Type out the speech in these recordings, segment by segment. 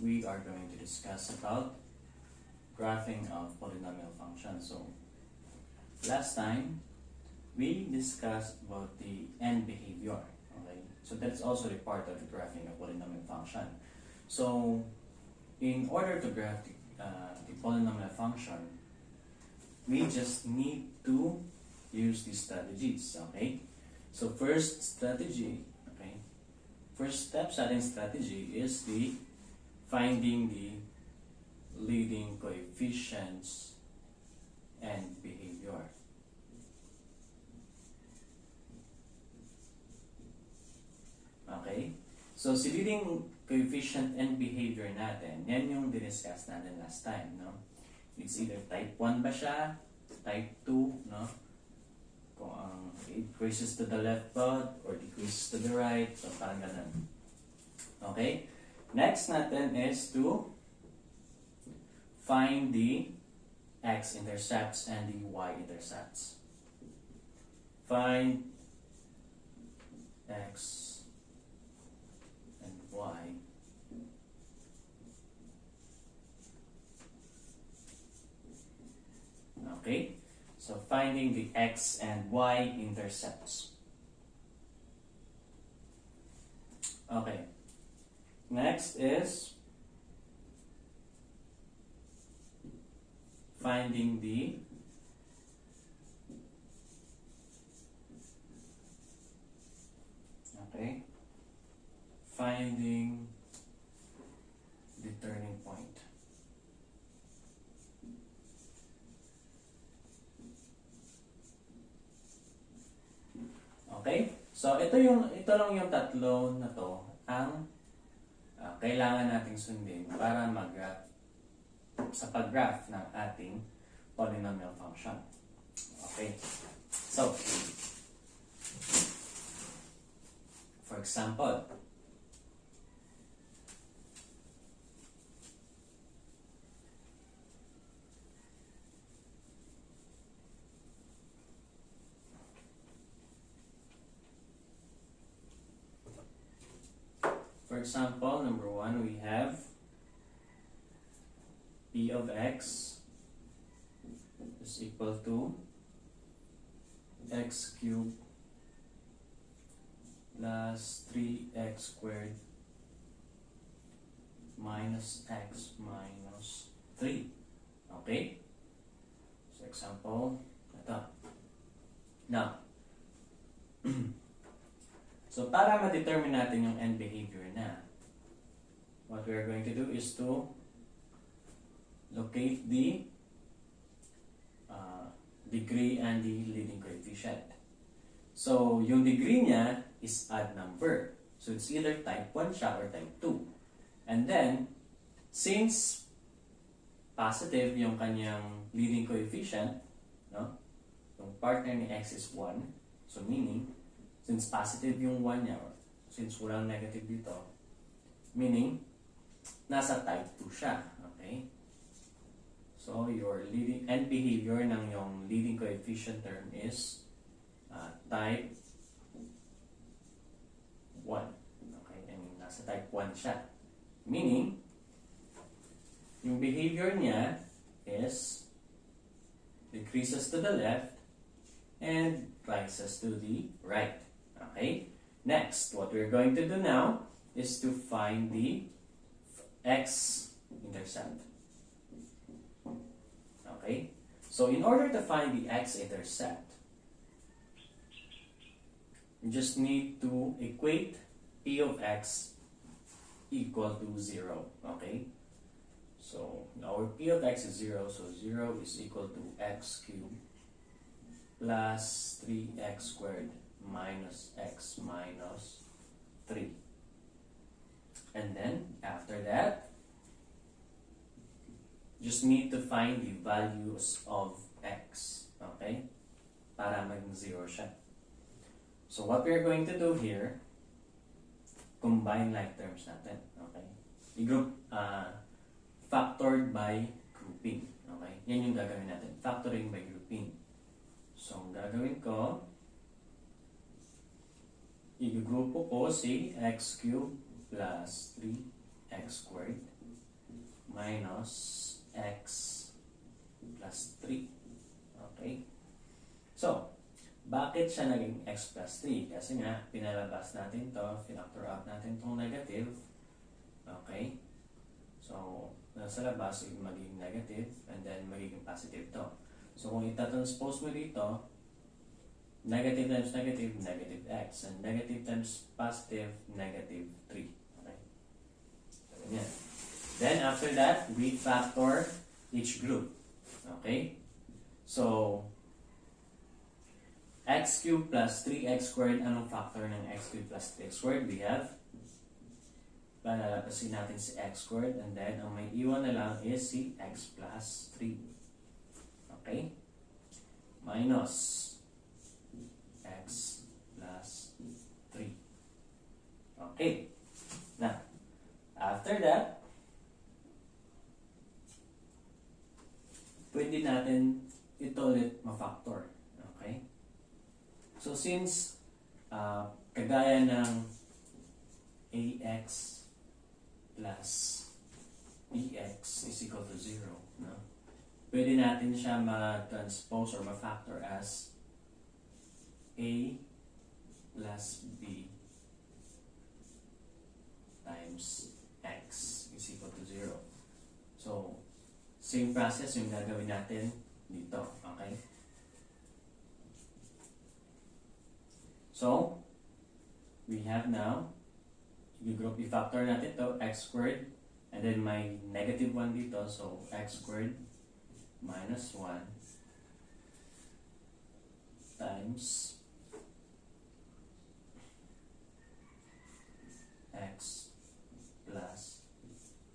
we are going to discuss about graphing of polynomial functions. So last time we discussed about the end behavior. Okay, so that's also the part of the graphing of polynomial function. So in order to graph the polynomial function, we just need to use these strategies. Okay, so first step sa ating strategy is the finding the leading coefficients and behavior. Okay? So, si leading coefficient and behavior natin, yan yung diniscuss natin last time, no? It's either type 1 ba siya, type 2, no? Kung ang increases to the left part or decreases to the right, so parang ganun. Okay? Next natin is to find the x-intercepts and the y-intercepts. Find x and y. Okay? So finding the x and y intercepts. Okay. Next is finding the turning point. Okay? So ito lang yung tatlo na to ang kailangan nating sundin para mag-graph sa pag-graph ng ating polynomial function. Okay? So, for example, number 1, we have p of x is equal to x cubed plus 3x squared minus x minus 3. Okay? So, example, ito. Now, so, para ma-determine natin yung end behavior na, what we are going to do is to locate the degree and the leading coefficient. So, yung degree niya is odd number. So, it's either type 1 siya or type 2. And then, since positive yung kanyang leading coefficient, no? Yung partner ni x is 1, so meaning, since positive yung 1 niya, or since walang negative dito, meaning, nasa type 2 siya. Okay? So, your leading end behavior ng yung leading coefficient term is type 1. Okay? I mean, nasa type 1 siya. Meaning, yung behavior niya is decreases to the left and rises to the right. Okay? Next, what we're going to do now is to find the x-intercept. Okay? So, in order to find the x-intercept, you just need to equate p of x equal to 0. Okay? So, our p of x is 0, so 0 is equal to x cubed plus 3x squared minus x minus 3. And then, after that, just need to find the values of x. Okay? Para maging 0 siya. So, what we're going to do here, combine like terms natin. Okay? I-group, factored by grouping. Okay? Yan yung gagawin natin. Factoring by grouping. So, ang gagawin ko, i-grupo ko si x cubed plus 3x squared minus x plus 3. Okay? So, bakit siya naging x plus 3? Kasi nga, pinalabas natin to, factor out natin itong negative. Okay? So, nasa labas, magiging negative, and then magiging positive to. So, kung itatranspose mo dito, negative times negative, negative x. And negative times positive, negative 3. Okay? So, ganyan. Then, after that, refactor each group. Okay? So, x cubed plus 3x squared. Anong factor ng x cubed plus 3x squared? We have, palalapasin natin si x squared, and then, ang may iwan na lang is si x plus 3. Okay? Minus x plus 3. Okay. Now, after that, pwede natin ito ulit ma-factor. Okay? So, since kagaya ng ax plus bx is equal to 0, no? Pwede natin siya ma-transpose or ma-factor as a plus b times x is equal to 0. So, same process yung gagawin natin dito. Okay? So, we have now, i-group, i-factor natin to x squared, and then may negative 1 dito, so x squared minus 1 times x plus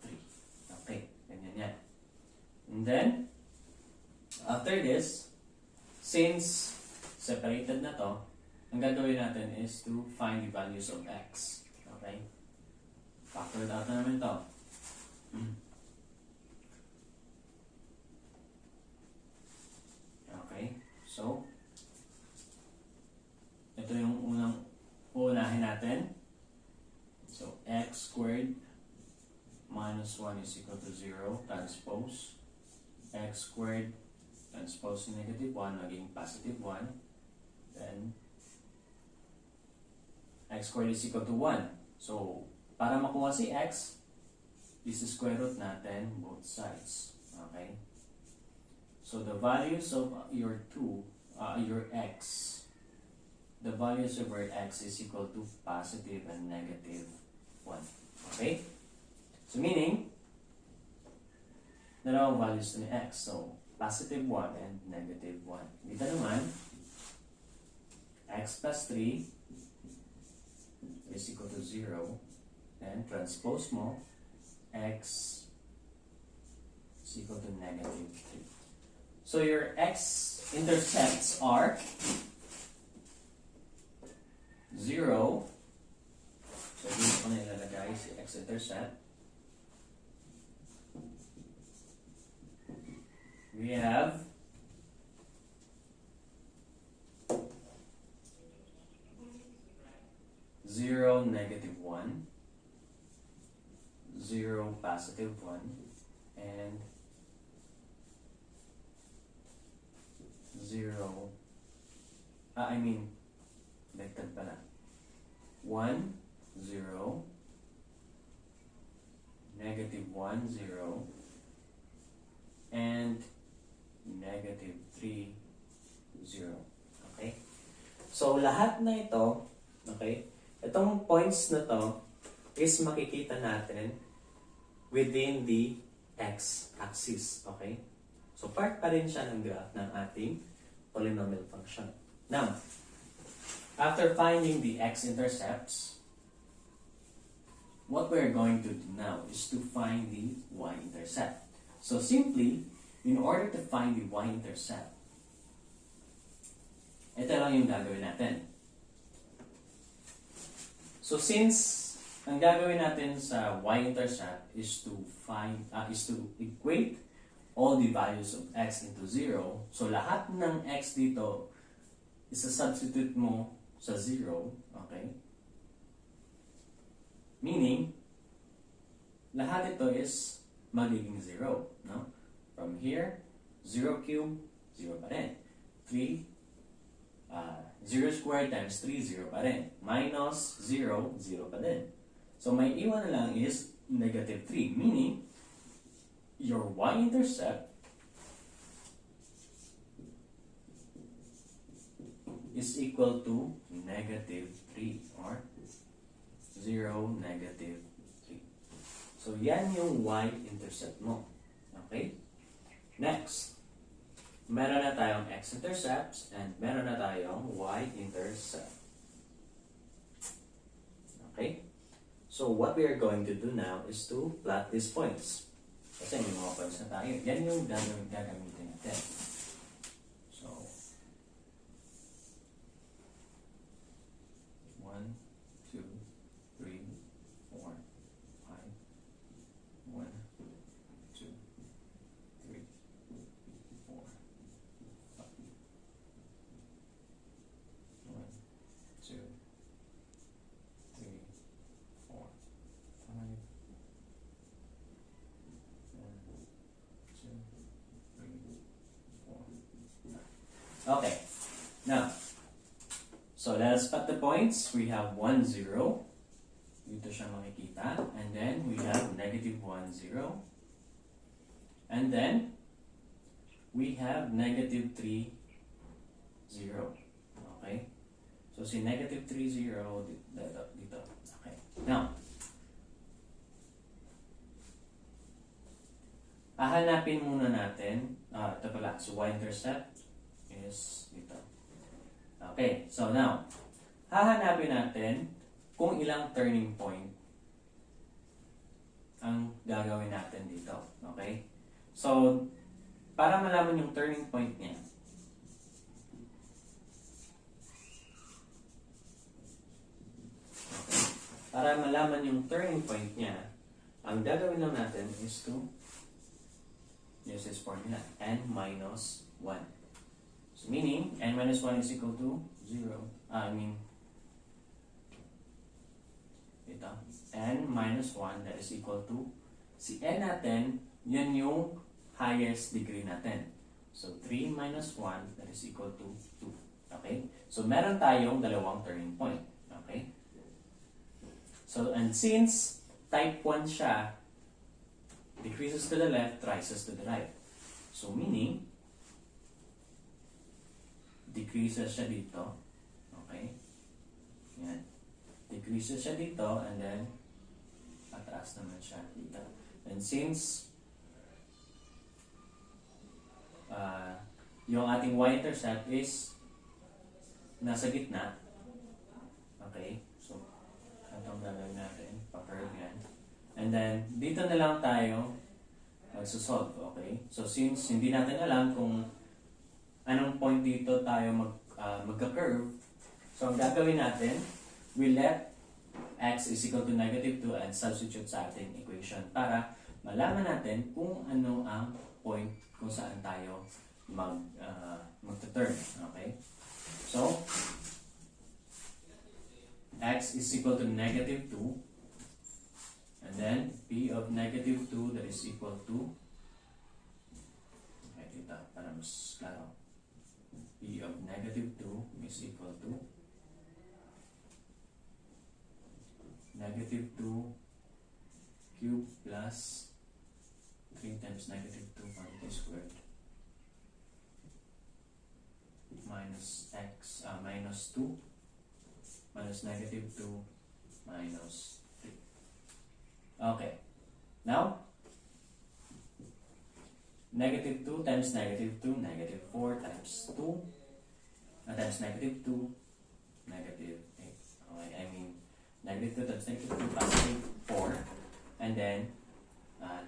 3. Okay, ganyan yan. And then, after this, since separated na to, ang gagawin natin is to find the values of x. Okay? Factor out na namin to. Okay? So, ito yung uunahin natin. So, x squared minus 1 is equal to 0. Transpose. X squared transpose negative 1 maging positive 1. Then, x squared is equal to 1. So, para makuha si x, this is square root natin both sides. Okay? So, the values of your x, the values of your x is equal to positive and negative 1. Okay? So, meaning, dalawang values ni x. So, positive 1 and negative 1. Dito naman, x plus 3 is equal to 0. Then, transpose mo, x is equal to negative 3. So, your x-intercepts are 0. So, dito ko na ilalagay si x-intercept. We have 0, negative 1, 0, positive 1, and 0, vector pala. 1, 0, negative 1, 0, and negative 3, 0. Okay? So, lahat na ito, okay, itong points na to is makikita natin within the x-axis. Okay? So, part pa rin siya ng graph ng ating polynomial function. Now, after finding the x-intercepts, what we're going to do now is to find the y-intercept. So, simply, in order to find the y-intercept, ito lang yung gagawin natin. So, since ang gagawin natin sa y-intercept is to equate all the values of x into 0. So, lahat ng x dito, isa-substitute mo sa 0. Okay? Meaning, lahat ito is magiging 0. No? From here, 0 cube, 0 pa rin. 0 squared times 3, 0 pa rin. Minus 0, 0 pa din. So, may iwan na lang is negative 3. Meaning, your y-intercept is equal to negative 3 or 0, negative 3. So, yan yung y-intercept mo. Okay? Next, meron na tayong x-intercepts and meron na tayong y-intercept. Okay? So, what we are going to do now is to plot these points. Kasi may mga points na tayo. Yan yung gagamitin natin. So, 1, 2, 3, 4, 5, 1, 2, 3, 4, 5, 1, 2, 3, 4, 5, 1, 2, 3, 4. Okay. Now, so let us put the points. We have 1, 0. Dito siya makikita. And then we have negative 1, 0. And then we have negative 3, 0. Okay? So si negative 3, 0 dito. Okay. Now, hahanapin muna natin. Ito pala. So y-intercept is dito. Okay. So now, hahanapin natin kung ilang turning point ang gagawin natin dito. Okay? So, para malaman yung turning point niya, okay, para malaman yung turning point niya, ang gagawin lang natin is to use this formula, n minus 1. So, meaning, n minus 1 is equal to 0. Ito, n minus 1, that is equal to, si n natin, yan yung highest degree natin. So, 3 minus 1, that is equal to 2. Okay? So, meron tayong dalawang turning point. Okay? So, and since type 1 siya, decreases to the left, rises to the right. So, meaning, decreases siya dito. Okay? Yan. Decreases siya dito, and then, pataas naman siya dito. And since, yung ating y-intercept is nasa gitna, okay? So, itong gagawin natin, pa-curve yan. And then, dito na lang tayo magsusolve, okay? So, since hindi natin alam kung anong point dito tayo magka-curve, so, ang gagawin natin, we let x is equal to negative 2 and substitute sa ating equation para malaman natin kung ano ang point kung saan tayo mag-turn, okay? So, x is equal to negative 2. And then, p of negative 2 that is equal to, okay, dito, para mas klaro. P of negative 2 is equal to negative 2 cube plus 3 times negative 2 quantity squared minus x, minus 2 minus negative 2 minus 3. Okay. Now, negative 2 times negative 2, negative 4 times 2, times negative 2, negative 8. Okay, I mean, negative 2 times negative 2, positive 4. And then,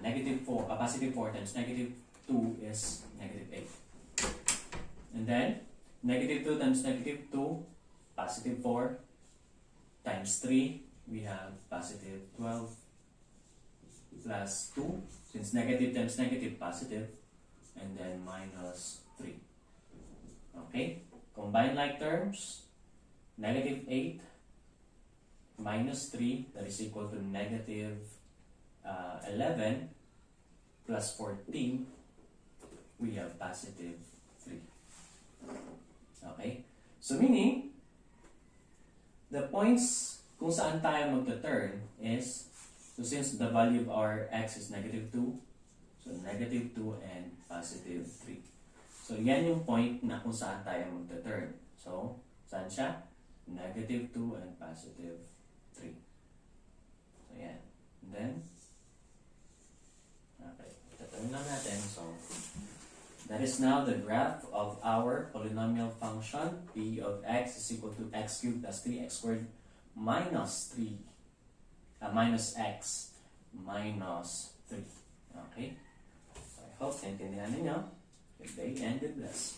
negative 4, positive 4 times negative 2 is negative 8. And then, negative 2 times negative 2, positive 4 times 3, we have positive 12 plus 2, since negative times negative, positive, and then minus 3. Okay? Combine like terms, negative 8 minus 3, that is equal to negative 11, plus 14, we have positive 3. Okay? So meaning, the points kung saan tayo magta-turn is, so since the value of our x is negative 2, so negative 2 and positive 3. So yan yung point na kung saan tayo magta-turn. So, saan siya? Negative 2 and positive 3. So yan. And then, okay, ita-turn lang natin. So, that is now the graph of our polynomial function. P of x is equal to x cubed plus 3x squared minus 3, minus x minus 3. Okay? So I hope naintindihan ninyo. Good day and good bless.